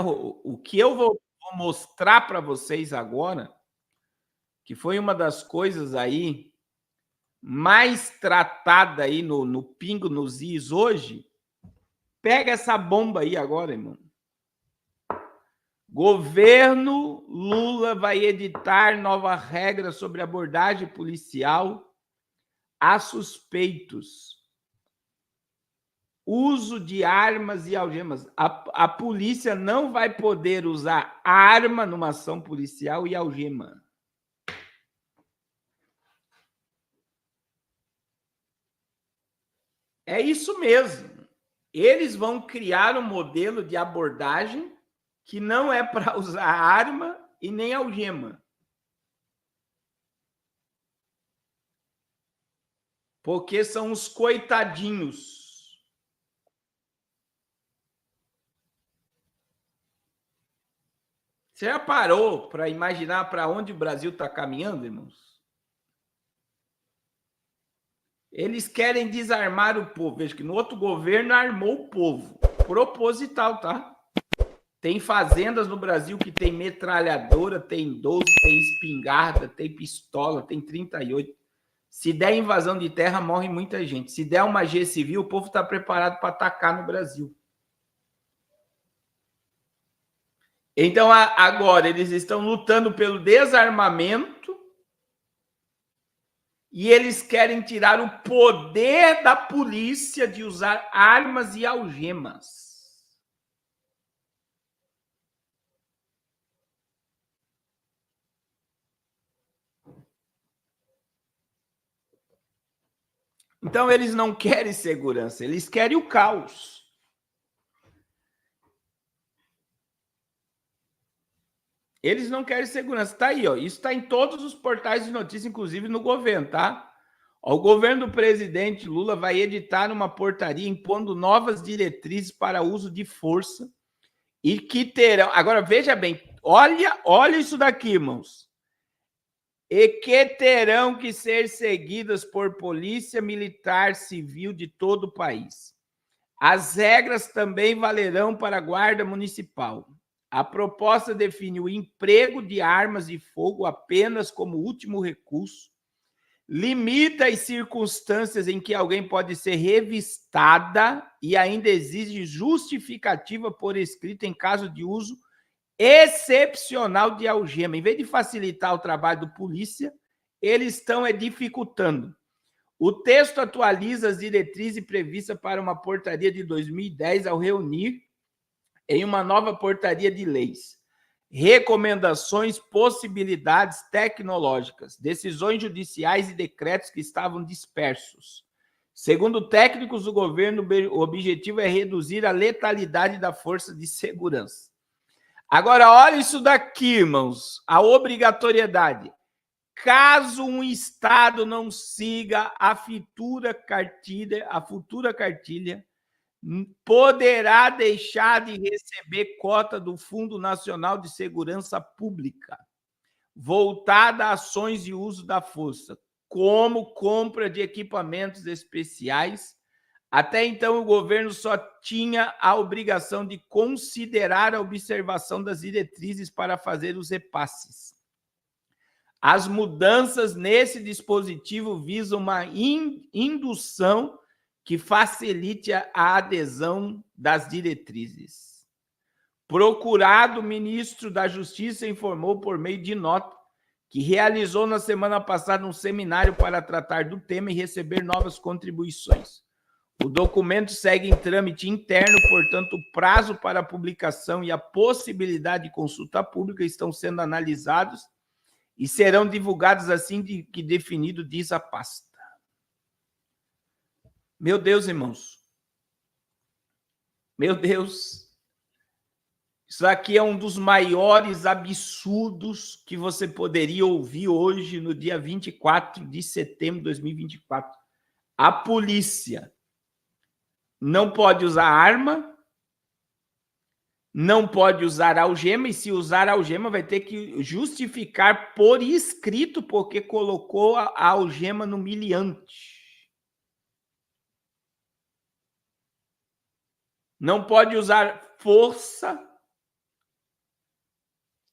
O que eu vou mostrar para vocês agora, que foi uma das coisas aí mais tratada aí no Pingo nos Is hoje. Pega essa bomba aí agora, irmão. Governo Lula vai editar nova regra sobre abordagem policial a suspeitos. Uso de armas e algemas. A polícia não vai poder usar arma numa ação policial e algema. É isso mesmo. Eles vão criar um modelo de abordagem que não é para usar arma e nem algema. Porque são os coitadinhos. Você já parou para imaginar para onde o Brasil está caminhando, irmãos? Eles querem desarmar o povo. Veja que no outro governo armou o povo. Proposital, tá? Tem fazendas no Brasil que tem metralhadora, tem 12, tem espingarda, tem pistola, tem 38. Se der invasão de terra, morre muita gente. Se der uma G civil, o povo está preparado para atacar no Brasil. Então, agora, eles estão lutando pelo desarmamento e eles querem tirar o poder da polícia de usar armas e algemas. Então, eles não querem segurança, eles querem o caos. Eles não querem segurança. Está aí, ó. Isso está em todos os portais de notícia, inclusive no governo, tá? Ó, o governo do presidente Lula vai editar uma portaria impondo novas diretrizes para uso de força e que terão... Agora, veja bem, olha isso daqui, irmãos. E que terão que ser seguidas por polícia militar civil de todo o país. As regras também valerão para a Guarda Municipal. A proposta define o emprego de armas de fogo apenas como último recurso, limita as circunstâncias em que alguém pode ser revistada e ainda exige justificativa por escrito em caso de uso excepcional de algema. Em vez de facilitar o trabalho do polícia, eles estão dificultando. O texto atualiza as diretrizes previstas para uma portaria de 2010 ao reunir em uma nova portaria de leis recomendações, possibilidades tecnológicas, decisões judiciais e decretos que estavam dispersos. Segundo técnicos do governo, o objetivo é reduzir a letalidade da força de segurança. Agora, olha isso daqui, irmãos, a obrigatoriedade. Caso um Estado não siga a futura cartilha, poderá deixar de receber cota do Fundo Nacional de Segurança Pública, voltada a ações de uso da força, como compra de equipamentos especiais. Até então, o governo só tinha a obrigação de considerar a observação das diretrizes para fazer os repasses. As mudanças nesse dispositivo visam uma indução que facilite a adesão das diretrizes. Procurado, o ministro da Justiça informou por meio de nota que realizou na semana passada um seminário para tratar do tema e receber novas contribuições. O documento segue em trâmite interno, portanto, o prazo para a publicação e a possibilidade de consulta pública estão sendo analisados e serão divulgados assim que definido, diz a pasta. Meu Deus, irmãos. Meu Deus. Isso aqui é um dos maiores absurdos que você poderia ouvir hoje, no dia 24 de setembro de 2024. A polícia não pode usar arma, não pode usar algema, e se usar algema vai ter que justificar por escrito porque colocou a algema no miliante. Não pode usar força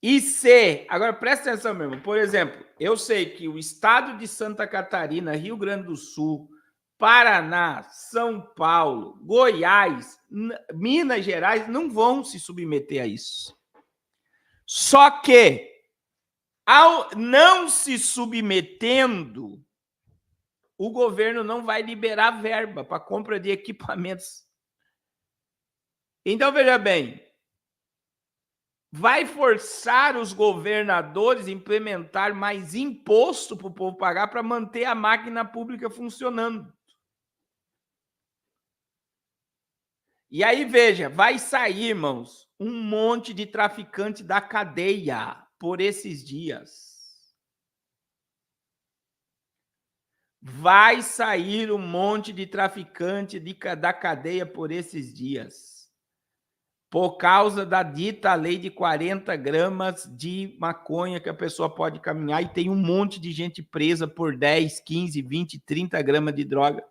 E se, agora presta atenção mesmo, por exemplo, eu sei que o estado de Santa Catarina, Rio Grande do Sul, Paraná, São Paulo, Goiás, Minas Gerais não vão se submeter a isso. Só que, ao não se submetendo, o governo não vai liberar verba para compra de equipamentos. Então, veja bem, vai forçar os governadores a implementar mais imposto para o povo pagar para manter a máquina pública funcionando. E aí, veja, vai sair, irmãos, um monte de traficante da cadeia por esses dias. Vai sair um monte de traficante da cadeia por esses dias. Por causa da dita lei de 40 gramas de maconha que a pessoa pode caminhar, e tem um monte de gente presa por 10, 15, 20, 30 gramas de droga.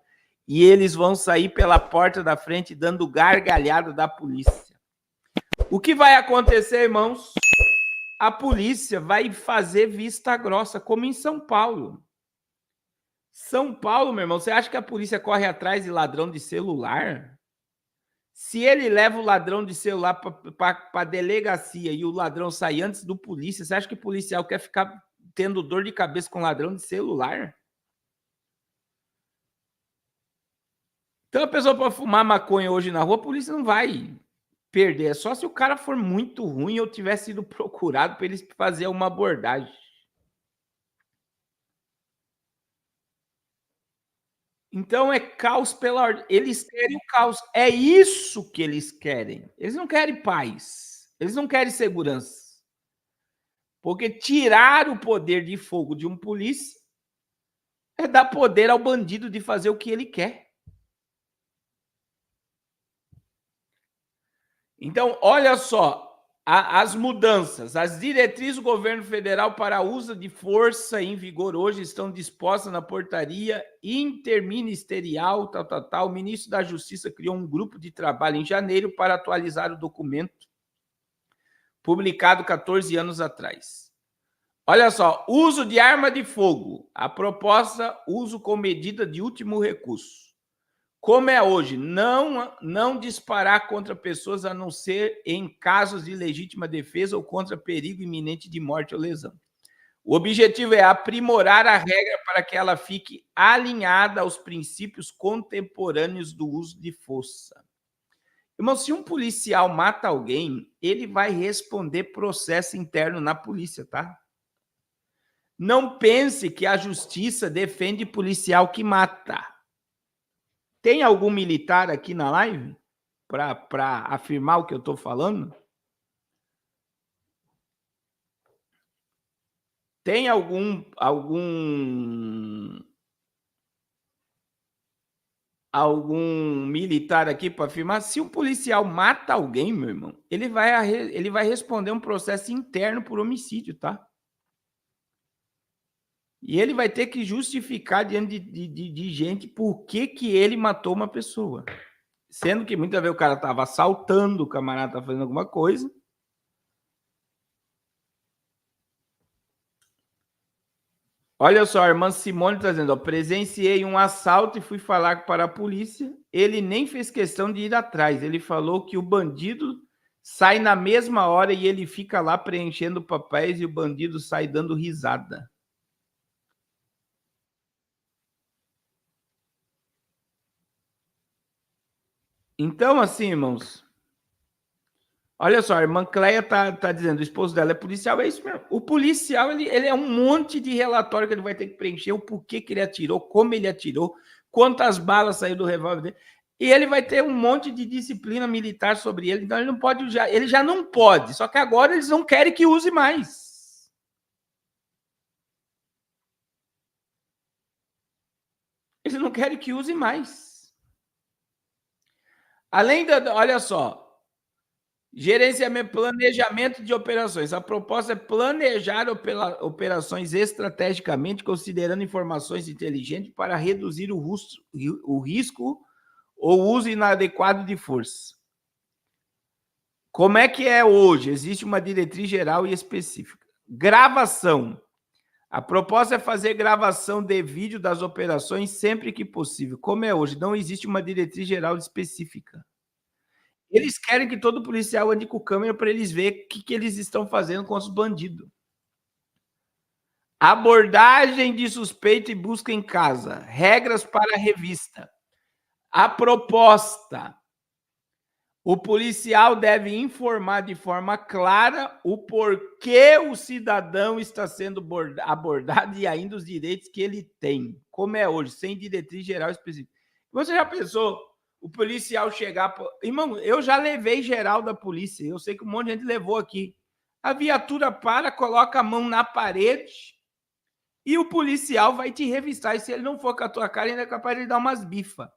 E eles vão sair pela porta da frente dando gargalhada da polícia. O que vai acontecer, irmãos? A polícia vai fazer vista grossa, como em São Paulo. São Paulo, meu irmão, você acha que a polícia corre atrás de ladrão de celular? Se ele leva o ladrão de celular para a delegacia e o ladrão sai antes do polícia, você acha que o policial quer ficar tendo dor de cabeça com ladrão de celular? Então a pessoa pode fumar maconha hoje na rua, a polícia não vai perder. É só se o cara for muito ruim ou tiver sido procurado para eles fazer uma abordagem. Então é caos pela ordem. Eles querem o caos. É isso que eles querem. Eles não querem paz. Eles não querem segurança. Porque tirar o poder de fogo de um polícia é dar poder ao bandido de fazer o que ele quer. Então, olha só, as mudanças, as diretrizes do governo federal para uso de força em vigor hoje estão dispostas na portaria interministerial, O ministro da Justiça criou um grupo de trabalho em janeiro para atualizar o documento publicado 14 anos atrás. Olha só, uso de arma de fogo. A proposta, uso com medida de último recurso. Como é hoje, não disparar contra pessoas a não ser em casos de legítima defesa ou contra perigo iminente de morte ou lesão. O objetivo é aprimorar a regra para que ela fique alinhada aos princípios contemporâneos do uso de força. Irmão, se um policial mata alguém, ele vai responder processo interno na polícia, tá? Não pense que a justiça defende policial que mata. Tem algum militar aqui na live para afirmar o que eu estou falando? Tem algum militar aqui para afirmar? Se um policial mata alguém, meu irmão, ele vai responder um processo interno por homicídio, tá? E ele vai ter que justificar diante de gente por que ele matou uma pessoa. Sendo que muitas vezes o cara estava assaltando, o camarada estava fazendo alguma coisa. Olha só, a irmã Simone está dizendo, ó, presenciei um assalto e fui falar para a polícia. Ele nem fez questão de ir atrás. Ele falou que o bandido sai na mesma hora e ele fica lá preenchendo papéis e o bandido sai dando risada. Então, assim, irmãos, olha só, a irmã Cleia tá dizendo, o esposo dela é policial, é isso mesmo. O policial, ele é um monte de relatório que ele vai ter que preencher, o porquê que ele atirou, como ele atirou, quantas balas saíram do revólver dele. E ele vai ter um monte de disciplina militar sobre ele, então ele não pode usar, ele já não pode, só que agora eles não querem que use mais. Eles não querem que use mais. Além da, olha só, gerenciamento, planejamento de operações. A proposta é planejar operações estrategicamente, considerando informações inteligentes para reduzir o risco ou uso inadequado de força. Como é que é hoje? Existe uma diretriz geral e específica. Gravação. A proposta é fazer gravação de vídeo das operações sempre que possível. Como é hoje? Não existe uma diretriz geral específica. Eles querem que todo policial ande com câmera para eles verem o que eles estão fazendo com os bandidos. Abordagem de suspeito e busca em casa. Regras para a revista. A proposta. O policial deve informar de forma clara o porquê o cidadão está sendo abordado e ainda os direitos que ele tem, como é hoje, sem diretriz geral específica. Você já pensou o policial chegar... Irmão, eu já levei geral da polícia, eu sei que um monte de gente levou aqui. A viatura para, coloca a mão na parede e o policial vai te revistar. E se ele não for com a tua cara, ele é capaz de dar umas bifas.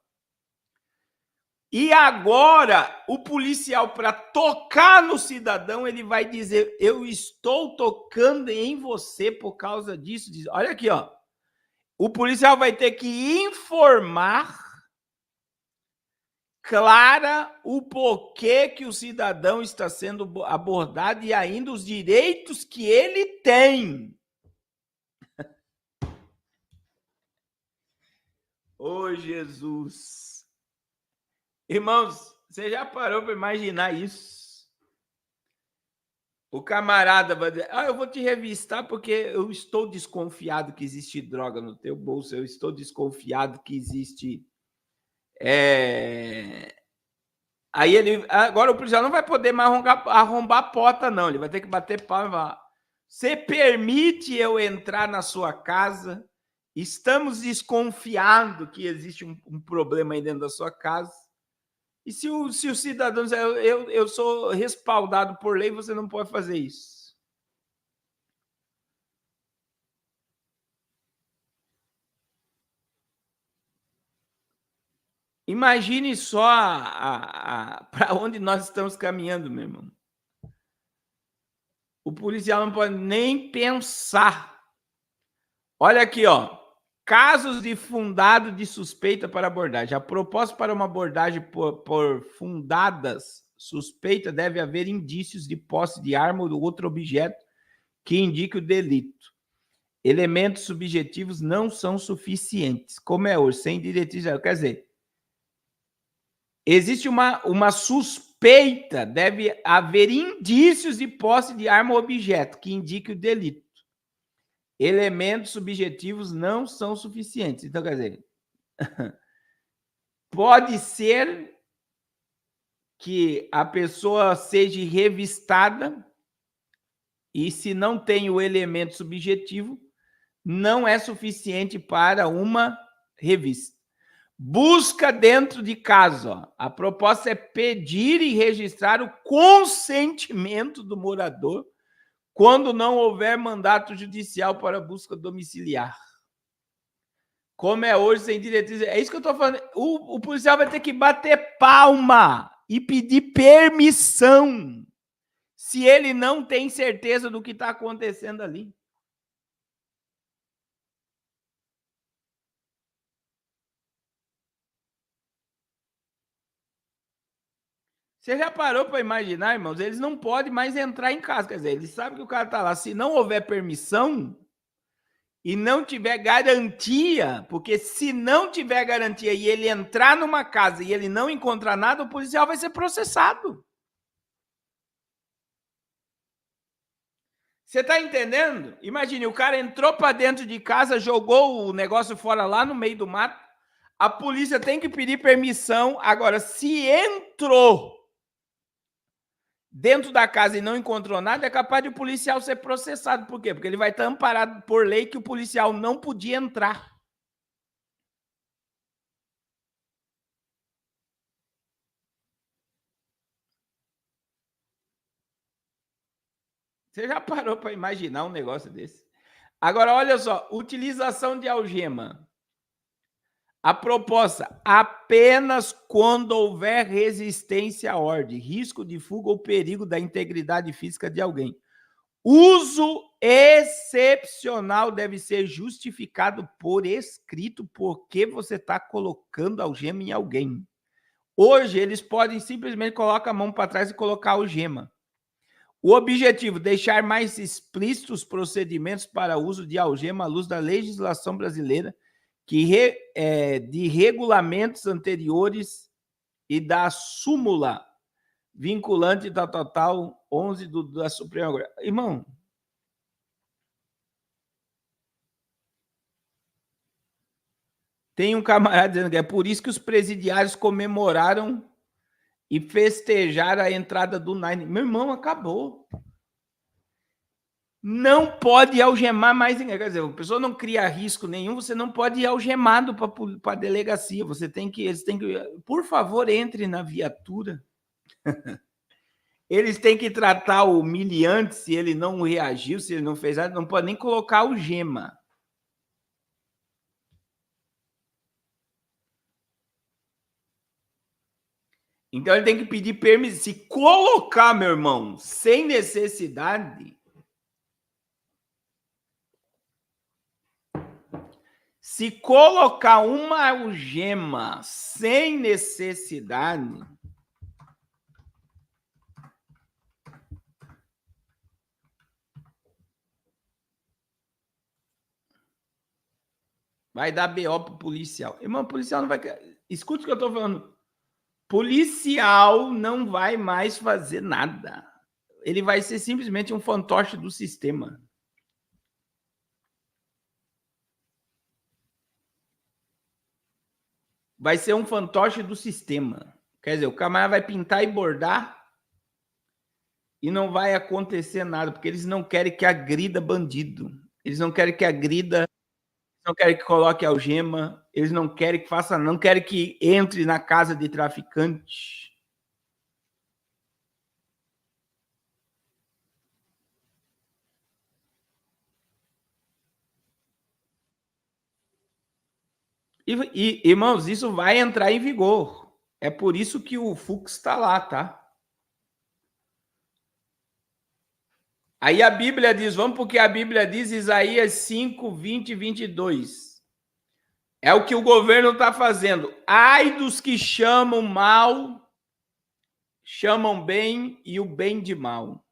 E agora, o policial, para tocar no cidadão, ele vai dizer, eu estou tocando em você por causa disso. Olha aqui, ó. O policial vai ter que informar clara o porquê que o cidadão está sendo abordado e ainda os direitos que ele tem. Ô, Jesus! Irmãos, você já parou para imaginar isso? O camarada vai dizer, eu vou te revistar porque eu estou desconfiado que existe droga no teu bolso, eu estou desconfiado que existe... Aí agora o policial não vai poder mais arrombar a porta, não. Ele vai ter que bater palma e falar, você permite eu entrar na sua casa? Estamos desconfiados que existe um problema aí dentro da sua casa. E se o cidadão dizer, eu sou respaldado por lei, você não pode fazer isso. Imagine só para onde nós estamos caminhando, meu irmão. O policial não pode nem pensar. Olha aqui, ó. Casos de fundado de suspeita para abordagem. A proposta para uma abordagem por fundadas suspeita deve haver indícios de posse de arma ou outro objeto que indique o delito. Elementos subjetivos não são suficientes, como é hoje, sem diretriz. Quer dizer, existe uma suspeita, deve haver indícios de posse de arma ou objeto que indique o delito. Elementos subjetivos não são suficientes. Então, quer dizer, pode ser que a pessoa seja revistada e, se não tem o elemento subjetivo, não é suficiente para uma revista. Busca dentro de casa. Ó. A proposta é pedir e registrar o consentimento do morador quando não houver mandato judicial para busca domiciliar. Como é hoje, sem diretriz. É isso que eu estou falando. O policial vai ter que bater palma e pedir permissão se ele não tem certeza do que está acontecendo ali. Você já parou para imaginar, irmãos? Eles não podem mais entrar em casa. Quer dizer, eles sabem que o cara está lá. Se não houver permissão e não tiver garantia, porque se não tiver garantia e ele entrar numa casa e ele não encontrar nada, o policial vai ser processado. Você está entendendo? Imagine, o cara entrou para dentro de casa, jogou o negócio fora lá no meio do mato, a polícia tem que pedir permissão. Agora, se entrou dentro da casa e não encontrou nada, é capaz de o policial ser processado. Por quê? Porque ele vai estar amparado por lei que o policial não podia entrar. Você já parou para imaginar um negócio desse? Agora, olha só, utilização de algema. A proposta, apenas quando houver resistência à ordem, risco de fuga ou perigo da integridade física de alguém. Uso excepcional deve ser justificado por escrito porque você está colocando algema em alguém. Hoje, eles podem simplesmente colocar a mão para trás e colocar algema. O objetivo, deixar mais explícitos os procedimentos para uso de algema à luz da legislação brasileira, de regulamentos anteriores e da súmula vinculante da total 11 da Suprema Corte. Irmão, tem um camarada dizendo que é por isso que os presidiários comemoraram e festejaram a entrada do Nine. Meu irmão, acabou. Não pode algemar mais ninguém. Quer dizer, a pessoa não cria risco nenhum, você não pode ir algemado para a delegacia. Eles têm que, por favor, entre na viatura. Eles têm que tratar o humilhante se ele não reagiu, se ele não fez nada, não pode nem colocar algema. Então ele tem que pedir permissão. Se colocar, meu irmão, sem necessidade, se colocar uma algema sem necessidade, vai dar BO pro policial. Irmão, o policial não vai... Escuta o que eu tô falando. Policial não vai mais fazer nada. Ele vai ser simplesmente um fantoche do sistema. Vai ser um fantoche do sistema. Quer dizer, o camarada vai pintar e bordar e não vai acontecer nada, porque eles não querem que agrida bandido. Eles não querem que agrida, não querem que coloque algema, eles não querem que faça, não querem que entre na casa de traficante. E, irmãos, isso vai entrar em vigor. É por isso que o Fux está lá, tá? Aí a Bíblia diz, vamos porque a Bíblia diz, Isaías 5, 20 e 22. É o que o governo está fazendo. Ai dos que chamam mal, chamam bem e o bem de mal.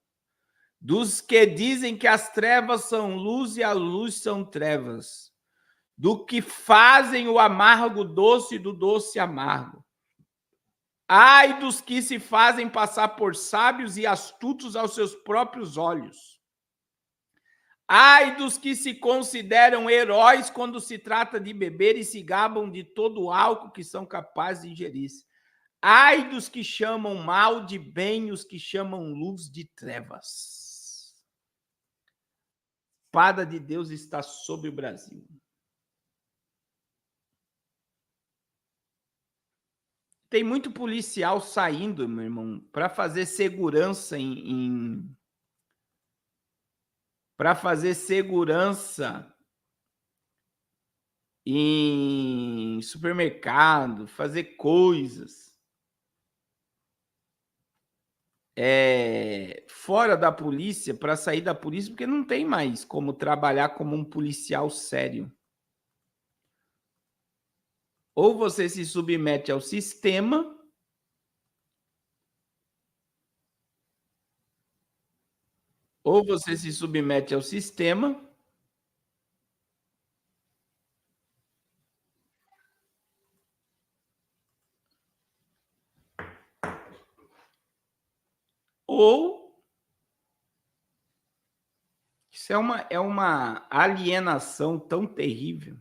Dos que dizem que as trevas são luz e a luz são trevas. Do que fazem o amargo doce e do doce amargo. Ai dos que se fazem passar por sábios e astutos aos seus próprios olhos. Ai dos que se consideram heróis quando se trata de beber e se gabam de todo o álcool que são capazes de ingerir. Ai dos que chamam mal de bem, os que chamam luz de trevas. A espada de Deus está sobre o Brasil. Tem muito policial saindo, meu irmão, para fazer segurança para fazer segurança em supermercado, fazer coisas fora da polícia, para sair da polícia, porque não tem mais como trabalhar como um policial sério. Ou você se submete ao sistema, ou você se submete ao sistema, ou isso é uma alienação tão terrível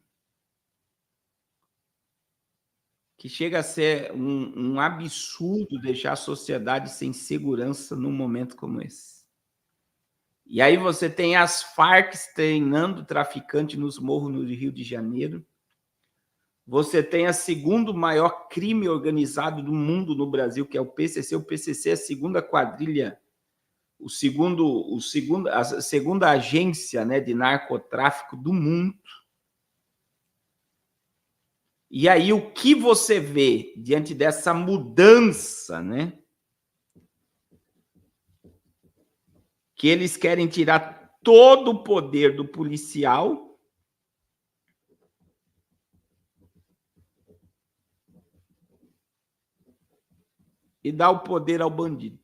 que chega a ser um absurdo deixar a sociedade sem segurança num momento como esse. E aí você tem as Farc treinando traficante nos morros no Rio de Janeiro. Você tem a segundo maior crime organizado do mundo no Brasil, que é o PCC. O PCC é a segunda quadrilha, a segunda agência, né, de narcotráfico do mundo. E aí o que você vê diante dessa mudança, né? Que eles querem tirar todo o poder do policial e dá o poder ao bandido.